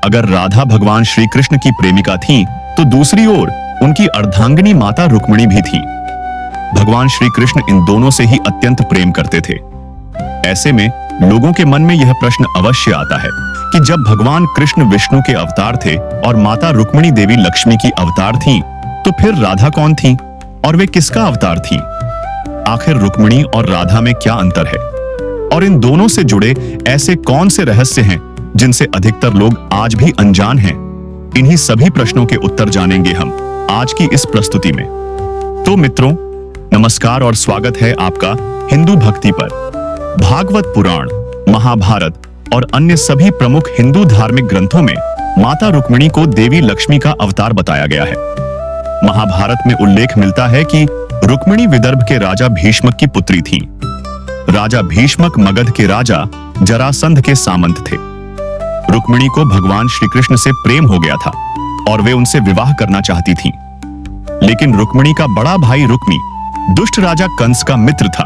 अगर राधा भगवान श्री कृष्ण की प्रेमिका थीं, तो दूसरी ओर उनकी अर्धांगिनी माता रुक्मिणी भी थीं। भगवान श्री कृष्ण इन दोनों से ही अत्यंत प्रेम करते थे। ऐसे में लोगों के मन में यह प्रश्न अवश्य आता है कि जब भगवान कृष्ण विष्णु के अवतार थे और माता रुक्मिणी देवी लक्ष्मी की अवतार थीं, तो फिर राधा कौन थीं और वे किसका अवतार थीं? आखिर रुक्मिणी और राधा में क्या अंतर है और इन दोनों से जुड़े ऐसे कौन से रहस्य हैं जिनसे अधिकतर लोग आज भी अनजान हैं? इन्हीं सभी प्रश्नों के उत्तर जानेंगे हम आज की इस प्रस्तुति में। तो मित्रों, नमस्कार और स्वागत है आपका हिंदू भक्ति पर। भागवत पुराण, महाभारत और अन्य सभी प्रमुख हिंदू धार्मिक ग्रंथों में माता रुक्मिणी को देवी लक्ष्मी का अवतार बताया गया है। महाभारत में उल्लेख मिलता है कि रुक्मिणी विदर्भ के राजा भीष्मक की पुत्री थीं। राजा भीष्मक मगध के राजा जरासंध के सामंत थे। रुक्मिणी को भगवान श्री कृष्ण से प्रेम हो गया था और वे उनसे विवाह करना चाहती थीं। लेकिन रुक्मिणी का बड़ा भाई रुक्मी दुष्ट राजा कंस का मित्र था,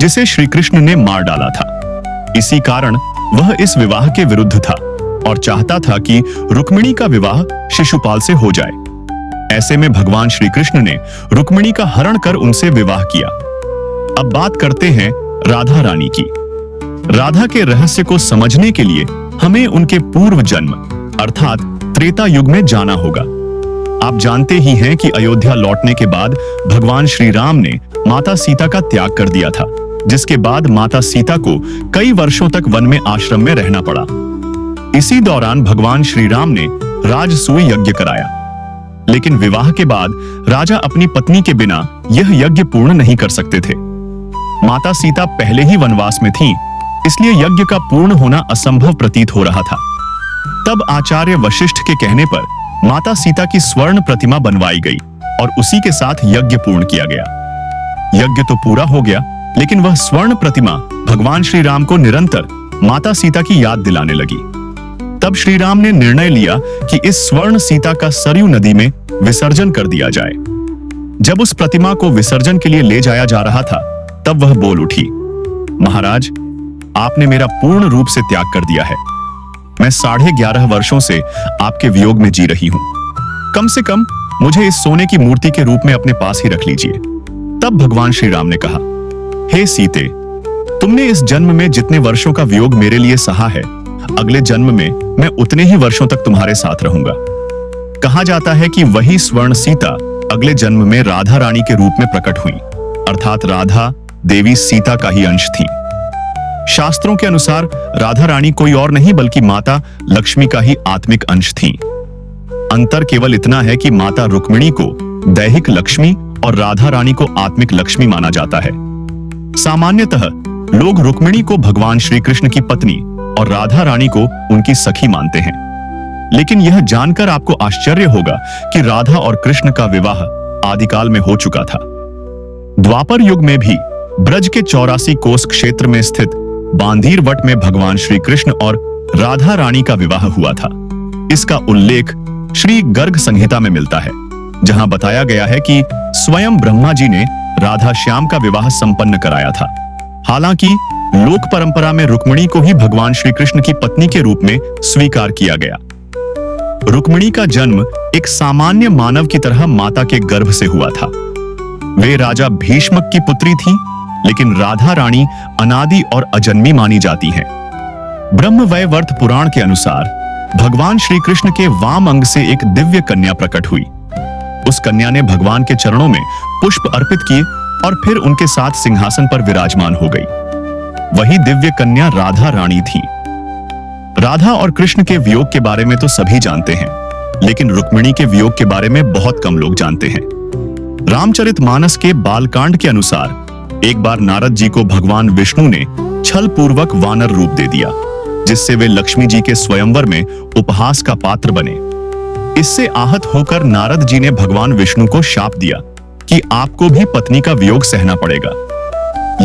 जिसे श्री कृष्ण ने मार डाला था। इसी कारण वह इस विवाह के विरुद्ध था और चाहता था कि रुक्मिणी का विवाह शिशुपाल से हो जाए। ऐसे में भगवान श्री कृष्ण ने रुक्मिणी का हरण कर उनसे विवाह किया। अब बात करते हैं राधा रानी की। राधा के रहस्य को समझने के लिए हमें उनके पूर्व जन्म अर्थात त्रेता युग में जाना होगा। आप जानते ही हैं कि अयोध्या लौटने के बाद भगवान श्री राम ने माता सीता का त्याग कर दिया था, जिसके बाद माता सीता को कई वर्षों तक वन में आश्रम में रहना पड़ा। इसी दौरान भगवान श्री राम ने राजसूय यज्ञ कराया, लेकिन विवाह के बाद राजा अपनी पत्नी के बिना यह यज्ञ पूर्ण नहीं कर सकते थे। माता सीता पहले ही वनवास में थीं, इसलिए यज्ञ का पूर्ण होना असंभव प्रतीत हो रहा था। तब आचार्य वशिष्ठ के कहने पर माता सीता की स्वर्ण प्रतिमा बनवाई गई और उसी के साथ यज्ञ पूर्ण किया गया। यज्ञ तो पूरा हो गया, लेकिन वह स्वर्ण प्रतिमा भगवान श्री राम को निरंतर माता सीता की याद दिलाने लगी। तब श्री राम ने निर्णय लिया कि इस स्वर्ण सीता का सरयू नदी में विसर्जन कर दिया जाए। जब उस प्रतिमा को विसर्जन के लिए ले जाया जा रहा था, तब वह बोल उठी, महाराज, आपने मेरा पूर्ण रूप से त्याग कर दिया है। मैं 11.5 वर्षों से आपके वियोग में जी रही हूं। कम से कम मुझे इस सोने की मूर्ति के रूप में अपने पास ही रख लीजिए। तब भगवान श्री राम ने कहा, हे सीते, तुमने इस जन्म में जितने वर्षों का वियोग मेरे लिए सहा है, अगले जन्म में मैं उतने ही वर्षों तक तुम्हारे साथ रहूंगा। कहा जाता है कि वही स्वर्ण सीता अगले जन्म में राधा रानी के रूप में प्रकट हुई, अर्थात राधा देवी सीता का ही अंश थी। शास्त्रों के अनुसार राधा रानी कोई और नहीं बल्कि माता लक्ष्मी का ही आत्मिक अंश थी। अंतर केवल इतना है कि माता रुक्मिणी को दैहिक लक्ष्मी और राधा रानी को आत्मिक लक्ष्मी माना जाता है। सामान्यतः लोग रुक्मिणी को भगवान श्री कृष्ण की पत्नी और राधा रानी को उनकी सखी मानते हैं। लेकिन यह जानकर आपको आश्चर्य होगा कि राधा और कृष्ण का विवाह आदिकाल में हो चुका था। द्वापर युग में भी ब्रज के 84 कोस क्षेत्र में स्थित बांधीर वट में भगवान श्री कृष्ण और राधा रानी का विवाह हुआ था। इसका उल्लेख श्री गर्ग संहिता में मिलता है, जहां बताया गया है कि स्वयं ब्रह्मा जी ने राधा श्याम का विवाह संपन्न कराया था। हालांकि लोक परंपरा में रुक्मिणी को ही भगवान श्री कृष्ण की पत्नी के रूप में स्वीकार किया गया। रुक्मिणी का जन्म एक सामान्य मानव की तरह माता के गर्भ से हुआ था। वे राजा भीष्मक की पुत्री थीं, लेकिन राधा रानी अनादि और अजन्मी मानी जाती हैं। ब्रह्मवैवर्त पुराण के अनुसार भगवान श्री कृष्ण के वाम अंग से एक दिव्य कन्या प्रकट हुई। उस कन्या ने भगवान के चरणों में पुष्प अर्पित किए और फिर उनके साथ सिंहासन पर विराजमान हो गई। वही दिव्य कन्या राधा रानी थी। राधा और कृष्ण के वियोग के बारे में तो सभी जानते हैं, लेकिन रुक्मिणी के वियोग के बारे में बहुत कम लोग जानते हैं। रामचरितमानस के बालकांड के अनुसार एक बार नारद जी को भगवान विष्णु ने छल पूर्वक वानर रूप दे दिया, जिससे वे लक्ष्मी जी के स्वयंवर में उपहास का पात्र बने। इससे आहत होकर नारद जी ने भगवान विष्णु को शाप दिया कि आपको भी पत्नी का वियोग सहना पड़ेगा।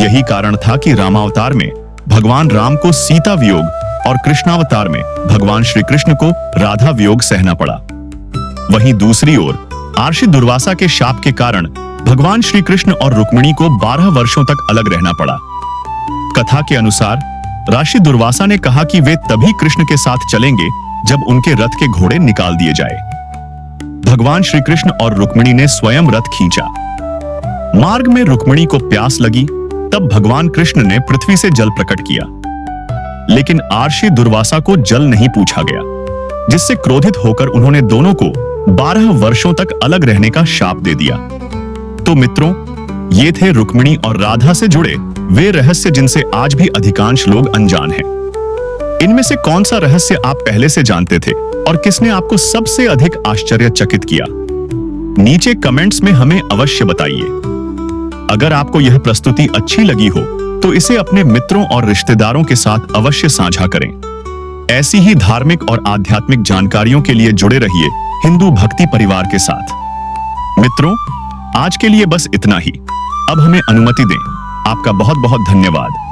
यही कारण था कि रामावतार में भगवान राम को सीता वियोग और कृष्णावतार में भगवान श्री कृष्ण को राधा वियोग सहना पड़ा। वहीं दूसरी ओर आर्षि दुर्वासा के शाप के कारण भगवान श्री कृष्ण और रुक्मिणी को 12 वर्षों तक अलग रहना पड़ा। कथा के अनुसार ऋषि दुर्वासा ने कहा कि वे तभी कृष्ण के साथ चलेंगे जब उनके रथ के घोड़े निकाल दिए जाए। भगवान श्री कृष्ण और रुक्मिणी ने स्वयं रथ खींचा। मार्ग में रुक्मिणी को प्यास लगी, तब भगवान कृष्ण ने पृथ्वी से जल प्रकट किया, लेकिन आर्षि दुर्वासा को जल नहीं पूछा गया, जिससे क्रोधित होकर उन्होंने दोनों को 12 वर्षों तक अलग रहने का शाप दे दिया। तो मित्रों, ये थे रुक्मिणी और राधा से जुड़े वे रहस्य जिनसे आज भी अधिकांश लोग अनजान हैं। इनमें से कौन सा रहस्य आप पहले से जानते थे और किसने आपको सबसे अधिक आश्चर्यचकित किया? नीचे कमेंट्स में हमें अवश्य बताइए। अगर आपको यह प्रस्तुति अच्छी लगी हो तो इसे अपने मित्रों और रिश्तेदारों के साथ अवश्य साझा करें। ऐसी ही धार्मिक और आध्यात्मिक जानकारियों के लिए जुड़े रहिए हिंदू भक्ति परिवार के साथ। मित्रों, आज के लिए बस इतना ही। अब हमें अनुमति दें। आपका बहुत बहुत धन्यवाद।